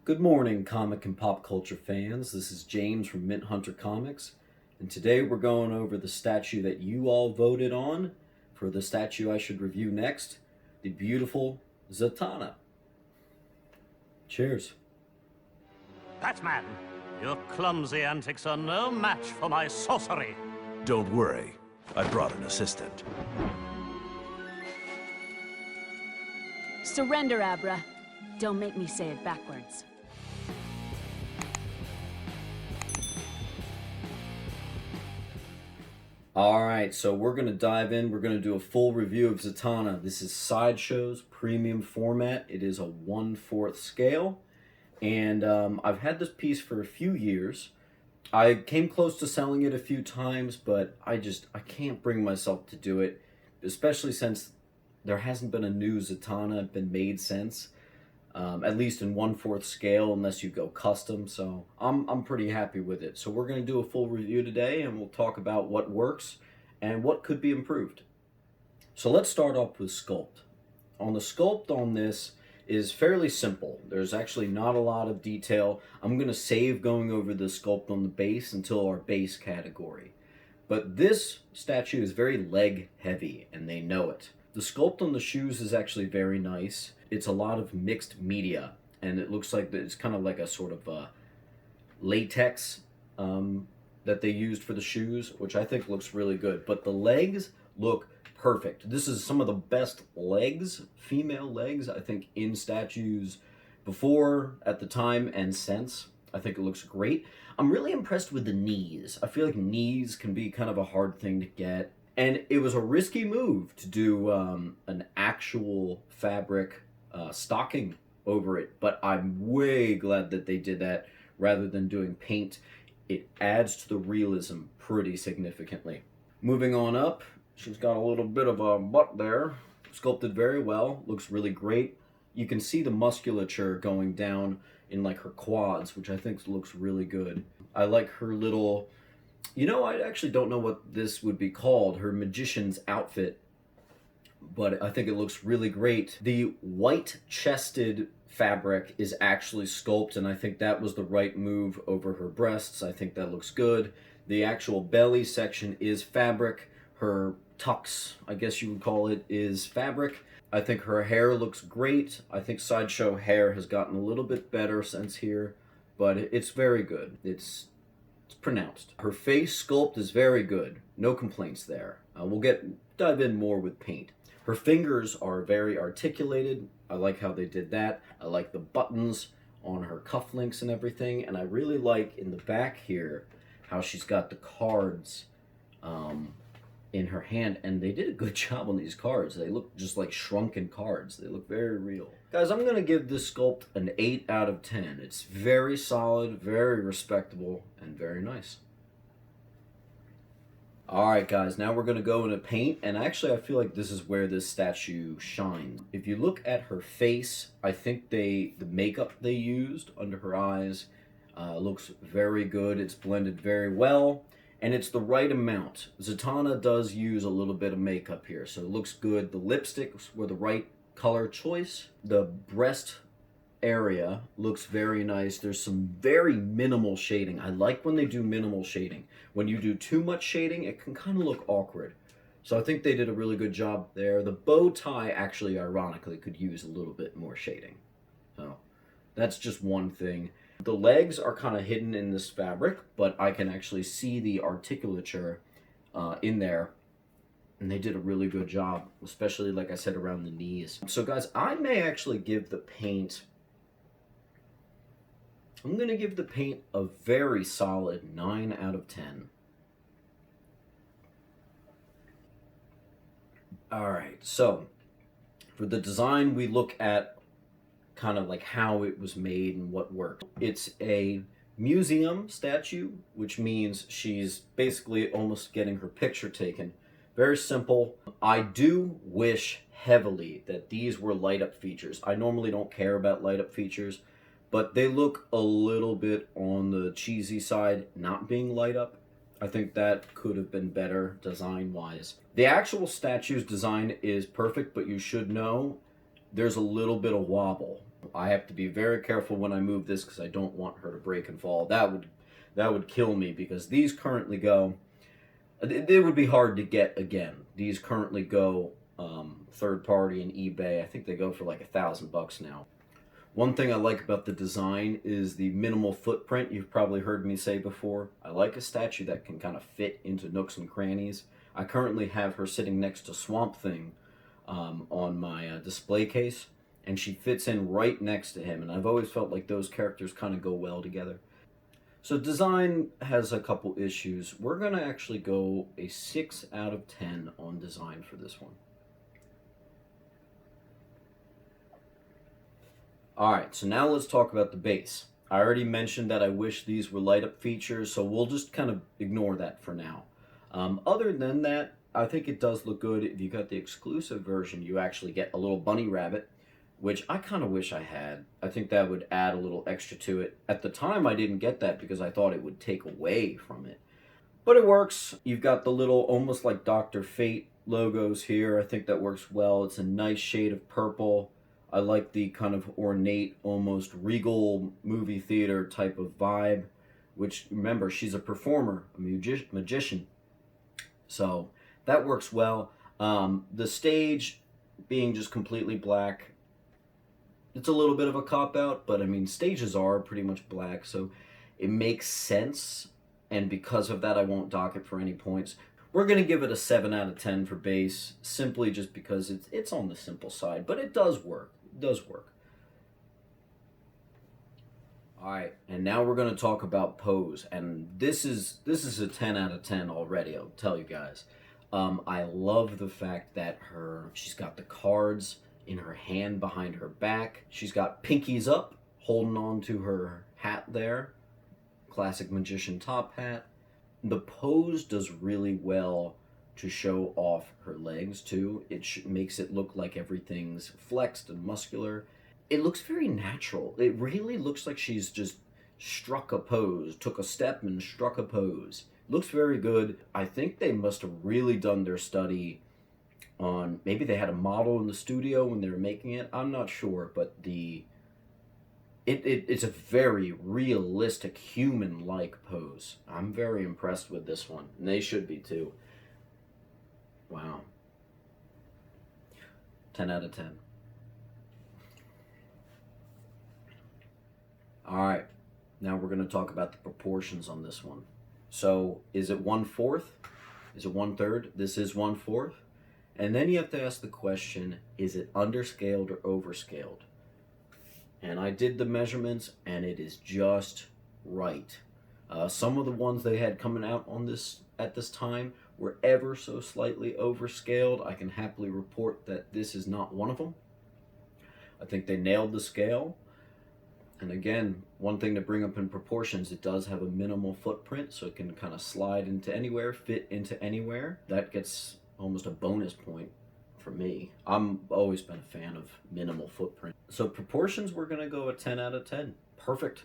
Good morning, comic and pop culture fans. This is James from Mint Hunter Comics, and today we're going over the statue that you all voted on for the statue I should review next, the beautiful Zatanna. Cheers. Batman, your clumsy antics are no match for my sorcery. Don't worry, I brought an assistant. Surrender, Abra. Don't make me say it backwards. Alright, so we're going to dive in. We're going to do a full review of Zatanna. This is Sideshow's premium format. It is a 1/4 scale. And I've had this piece for a few years. I came close to selling it a few times, but I can't bring myself to do it, especially since there hasn't been a new Zatanna been made since, at least in 1/4 scale, unless you go custom. So I'm pretty happy with it. So we're going to do a full review today, and we'll talk about what works and what could be improved. So let's start off with Sculpt. On the Sculpt on this is fairly simple. There's actually not a lot of detail. I'm going to save going over the Sculpt on the base until our base category. But this statue is very leg heavy, and they know it. The Sculpt on the shoes is actually very nice. It's a lot of mixed media, and it looks like it's kind of like a sort of latex that they used for the shoes, which I think looks really good. But the legs look perfect. This is some of the best legs, female legs, I think, in statues before, at the time, and since. I think it looks great. I'm really impressed with the knees. I feel like knees can be kind of a hard thing to get. And it was a risky move to do an actual fabric stocking over it, but I'm way glad that they did that rather than doing paint. It adds to the realism pretty significantly. Moving on up, she's got a little bit of a butt there. Sculpted very well, looks really great. You can see the musculature going down in like her quads, which I think looks really good. I like her little, I actually don't know what this would be called, her magician's outfit, but I think it looks really great. The white-chested fabric is actually Sculpt, and I think that was the right move over her breasts. I think that looks good. The actual belly section is fabric. Her tux, I guess you would call it, is fabric. I think her hair looks great. I think Sideshow hair has gotten a little bit better since here, but it's very good. It's pronounced. Her face sculpt is very good. No complaints there. We'll dive in more with paint. Her fingers are very articulated. I like how they did that. I like the buttons on her cufflinks and everything, and I really like in the back here how she's got the cards in her hand, and they did a good job on these cards. They look just like shrunken cards. They look very real. Guys, I'm going to give this sculpt an 8 out of 10. It's very solid, very respectable, and very nice. Alright guys, now we're going to go into paint, and actually I feel like this is where this statue shines. If you look at her face, I think the makeup they used under her eyes looks very good. It's blended very well. And it's the right amount. Zatanna does use a little bit of makeup here, so it looks good. The lipsticks were the right color choice. The breast area looks very nice. There's some very minimal shading. I like when they do minimal shading. When you do too much shading, it can kind of look awkward. So I think they did a really good job there. The bow tie actually, ironically, could use a little bit more shading. So that's just one thing. The legs are kind of hidden in this fabric, but I can actually see the articulature in there, and they did a really good job, especially, like I said, around the knees. So guys, I may actually give the paint, I'm going to give the paint a very solid 9 out of 10. Alright, so for the design, we look at kind of like how it was made and what worked. It's a museum statue, which means she's basically almost getting her picture taken. Very simple. I do wish heavily that these were light up features. I normally don't care about light up features, but they look a little bit on the cheesy side, not being light up. I think that could have been better design-wise. The actual statue's design is perfect, but you should know there's a little bit of wobble. I have to be very careful when I move this because I don't want her to break and fall. That would kill me, because these currently go. They would be hard to get again. These currently go third party and eBay. I think they go for like $1,000 now. One thing I like about the design is the minimal footprint. You've probably heard me say before. I like a statue that can kind of fit into nooks and crannies. I currently have her sitting next to Swamp Thing on my display case, and she fits in right next to him, and I've always felt like those characters kind of go well together. So design has a couple issues. We're going to actually go a 6 out of 10 on design for this one. Alright, so now let's talk about the base. I already mentioned that I wish these were light up features, so we'll just kind of ignore that for now. Other than that, I think it does look good. If you got the exclusive version, you actually get a little bunny rabbit, which I kind of wish I had. I think that would add a little extra to it. At the time, I didn't get that because I thought it would take away from it. But it works. You've got the little, almost like Dr. Fate logos here. I think that works well. It's a nice shade of purple. I like the kind of ornate, almost regal movie theater type of vibe, which, remember, she's a performer, a magician. So that works well. The stage being just completely black, it's a little bit of a cop-out, but I mean, stages are pretty much black, so it makes sense, and because of that, I won't dock it for any points. We're going to give it a 7 out of 10 for base, simply just because it's on the simple side, but it does work. It does work. Alright, and now we're going to talk about pose, and this is a 10 out of 10 already, I'll tell you guys. I love the fact that she's got the cards in her hand behind her back. She's got pinkies up, holding on to her hat there. Classic magician top hat. The pose does really well to show off her legs, too. It makes it look like everything's flexed and muscular. It looks very natural. It really looks like she's just struck a pose, took a step and struck a pose. Looks very good. I think they must have really done their study on, maybe they had a model in the studio when they were making it. I'm not sure, but it's a very realistic, human-like pose. I'm very impressed with this one, and they should be too. Wow. 10 out of 10. Alright, now we're going to talk about the proportions on this one. So, is it 1/4? Is it 1/3? This is 1/4. And then you have to ask the question, is it underscaled or overscaled? And I did the measurements, and it is just right. Some of the ones they had coming out on this at this time were ever so slightly overscaled. I can happily report that this is not one of them. I think they nailed the scale. And again, one thing to bring up in proportions, it does have a minimal footprint, so it can kind of slide into anywhere, fit into anywhere. That gets almost a bonus point for me. I'm always been a fan of minimal footprint. So proportions, we're going to go a 10 out of 10. Perfect.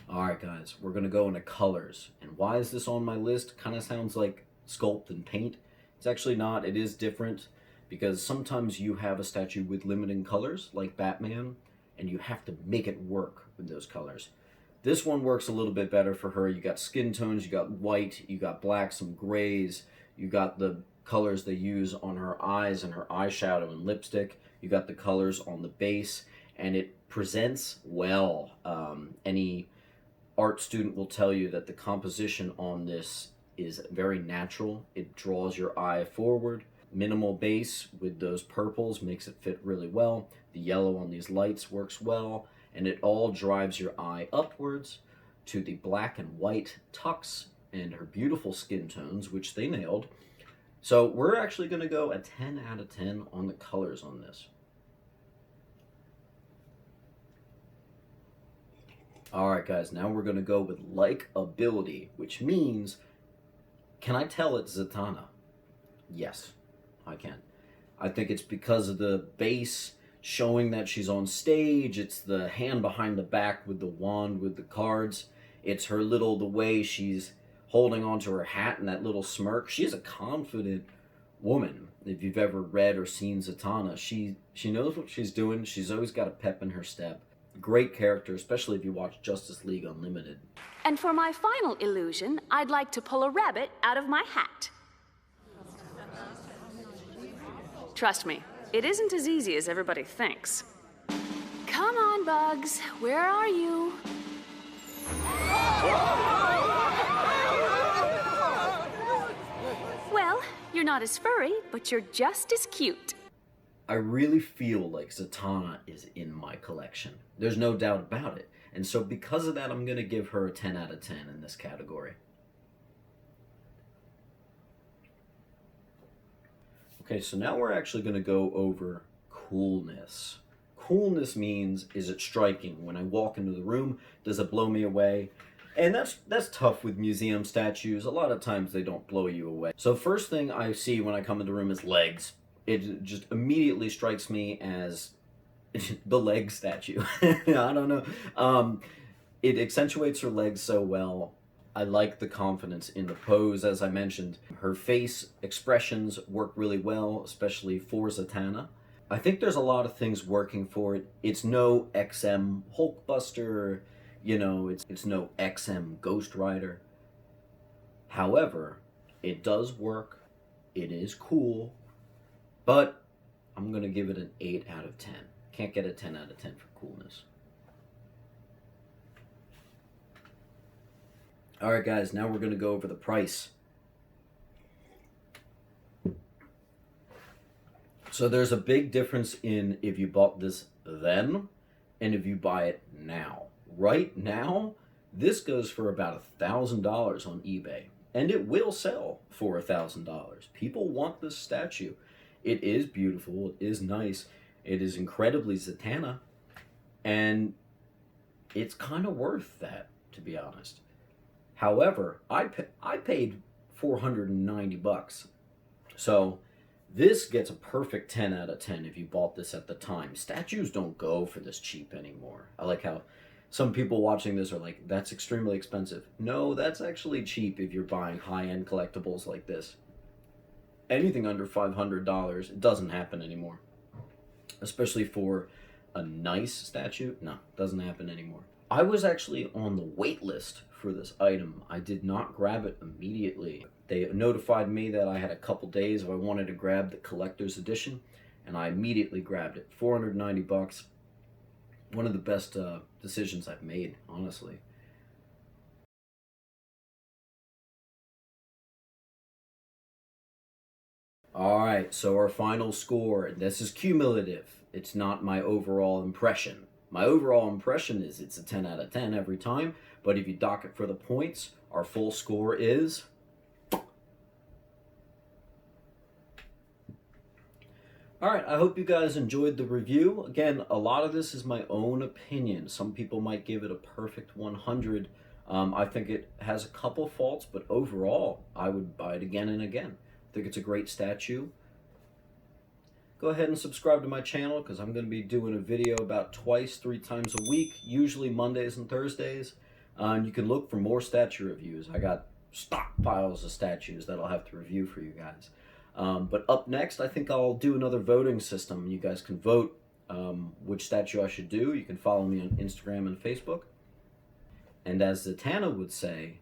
Alright guys, we're going to go into colors. And why is this on my list? Kind of sounds like sculpt and paint. It's actually not. It is different, because sometimes you have a statue with limiting colors, like Batman, and you have to make it work with those colors. This one works a little bit better for her. You got skin tones, you got white, you got black, some grays, you got the colors they use on her eyes and her eyeshadow and lipstick, you got the colors on the base, and it presents well. Any art student will tell you that the composition on this is very natural. It draws your eye forward. Minimal base with those purples makes it fit really well. The yellow on these lights works well. And it all drives your eye upwards to the black and white tux and her beautiful skin tones, which they nailed. So we're actually going to go a 10 out of 10 on the colors on this. Alright guys, now we're going to go with likability, which means, can I tell it's Zatanna? Yes, I can. I think it's because of the base showing that she's on stage. It's the hand behind the back with the wand with the cards. It's her the way she's holding onto her hat and that little smirk. She's a confident woman. If you've ever read or seen Zatanna, she knows what she's doing. She's always got a pep in her step. Great character, especially if you watch Justice League Unlimited. And for my final illusion, I'd like to pull a rabbit out of my hat. Trust me, it isn't as easy as everybody thinks. Come on, Bugs. Where are you? Well, you're not as furry, but you're just as cute. I really feel like Zatanna is in my collection. There's no doubt about it. And so because of that, I'm going to give her a 10 out of 10 in this category. Okay, so now we're actually going to go over coolness. Coolness means, is it striking? When I walk into the room, does it blow me away? And that's tough with museum statues. A lot of times they don't blow you away. So first thing I see when I come into the room is legs. It just immediately strikes me as the leg statue. I don't know. It accentuates her legs so well. I like the confidence in the pose, as I mentioned. Her face expressions work really well, especially for Zatanna. I think there's a lot of things working for it. It's no XM Hulkbuster, you know, it's no XM Ghost Rider. However, it does work. It is cool. But I'm going to give it an 8 out of 10. Can't get a 10 out of 10 for coolness. Alright guys, now we're going to go over the price. So there's a big difference in if you bought this then and if you buy it now. Right now, this goes for about $1,000 on eBay. And it will sell for $1,000. People want this statue. It is beautiful, it is nice, it is incredibly Zatanna, and it's kind of worth that, to be honest. However, I paid $490, so this gets a perfect 10 out of 10 if you bought this at the time. Statues don't go for this cheap anymore. I like how some people watching this are like, that's extremely expensive. No, that's actually cheap if you're buying high-end collectibles like this. Anything under $500, it doesn't happen anymore. Especially for a nice statue, no, doesn't happen anymore. I was actually on the wait list for this item. I did not grab it immediately. They notified me that I had a couple days if I wanted to grab the collector's edition, and I immediately grabbed it. $490. One of the best decisions I've made, honestly. Alright, so our final score, and this is cumulative. It's not my overall impression. My overall impression is it's a 10 out of 10 every time, but if you dock it for the points, our full score is... Alright, I hope you guys enjoyed the review. Again, a lot of this is my own opinion. Some people might give it a perfect 100. I think it has a couple faults, but overall, I would buy it again and again. I think it's a great statue. Go ahead and subscribe to my channel because I'm going to be doing a video about 2-3 times a week, usually Mondays and Thursdays. And you can look for more statue reviews. I got stockpiles of statues that I'll have to review for you guys. But up next, I think I'll do another voting system. You guys can vote which statue I should do. You can follow me on Instagram and Facebook. And as Zatanna would say,